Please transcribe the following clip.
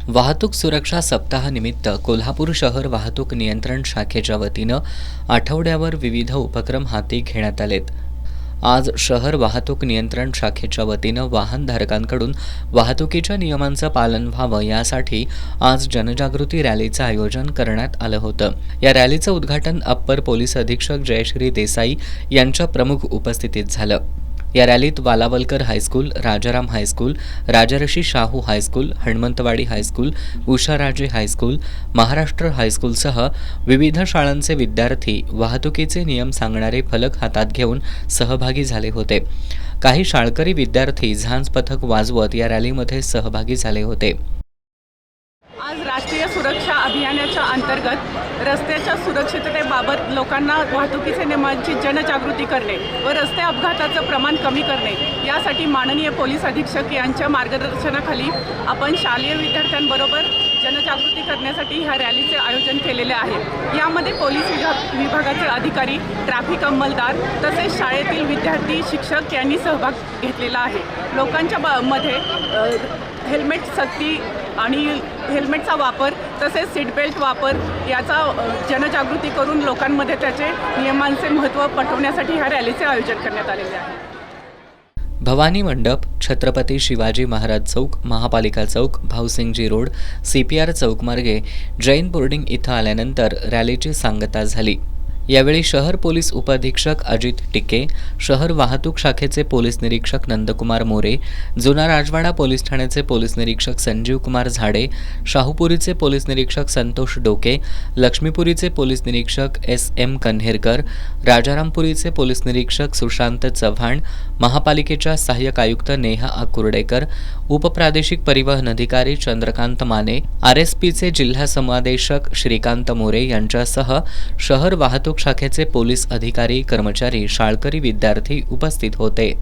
वाहतूक सुरक्षा सप्ताहानिमित्त कोल्हापूर शहर वाहतूक नियंत्रण शाखेच्या वतीनं आठवड्यावर विविध उपक्रम हाती घेण्यात आलेत। आज शहर वाहतूक नियंत्रण शाखेच्या वतीनं वाहनधारकांकडून वाहतुकीच्या नियमांचं पालन व्हावं यासाठी आज जनजागृती रॅलीचं आयोजन करण्यात आलं होतं। या रॅलीचं उद्घाटन अप्पर पोलीस अधीक्षक जयश्री देसाई यांच्या प्रमुख उपस्थितीत झालं। या रॅलीत Walawalkar high school, Rajaram high school, Rajarshi Shahu high school, Hanumantwadi high school, Usharaje high school, Maharashtra हायस्कूलसह विविध शाळांचे विद्यार्थी वाहतुकीचे नियम सांगणारे फलक हातात घेऊन सहभागी झाले होते। काही शाळकरी विद्यार्थी झांज पथक वाजवत या रॅलीमध्ये सहभागी झाले होते। आज राष्ट्रीय सुरक्षा अभियानाच्या अंतर्गत रस्त्याच्या सुरक्षिततेबाबत लोकांना वाहतुकीचे नियमांची जनजागृती करणे व रस्ते अपघाताचं प्रमाण कमी करणे यासाठी माननीय पोलीस अधीक्षक यांच्या मार्गदर्शनाखाली आपण शालेय विद्यार्थ्यांबरोबर जनजागृती करण्यासाठी ह्या रॅलीचे आयोजन केलेले आहे। यामध्ये पोलीस विभागाचे अधिकारी, ट्रॅफिक अंमलदार तसेच शाळेतील विद्यार्थी, शिक्षक यांनी सहभाग घेतलेला आहे। लोकांच्या मध्ये हेल्मेट सक्ती आणि हेल्मेटचा वापर तसेच सीट बेल्ट वापर याचा जनजागृती करून लोकांमध्ये त्याचे नियमांचे महत्त्व पटवण्यासाठी ह्या रॅलीचे आयोजन करण्यात आलेले आहे। भवानी मंडप, छत्रपती शिवाजी महाराज चौक, महापालिका चौक, भाऊसिंगजी रोड, CPR चौक मार्गे जैन बोर्डिंग इथं आल्यानंतर रॅलीची सांगता झाली। यावेळी शहर पोलीस उपअधीक्षक अजित टिके, शहर वाहतूक शाखेचे पोलीस निरीक्षक नंदकुमार मोरे, जुना राजवाडा पोलीस ठाण्याचे पोलीस निरीक्षक संजीव कुमार झाडे, शाहूपुरीचे पोलीस निरीक्षक संतोष डोके, लक्ष्मीपुरीचे पोलीस निरीक्षक SM कन्हेरकर, राजारामपुरीचे पोलीस निरीक्षक सुशांत चव्हाण, महापालिकेच्या सहाय्यक आयुक्त नेहा अकुर्डेकर, उपप्रादेशिक परिवहन अधिकारी चंद्रकांत माने, RSPचे जिल्हा समादेशक श्रीकांत मोरे यांच्यासह शहर वाहतूक शाखेचे पोलीस अधिकारी, कर्मचारी, शाळकरी विद्यार्थी उपस्थित होते।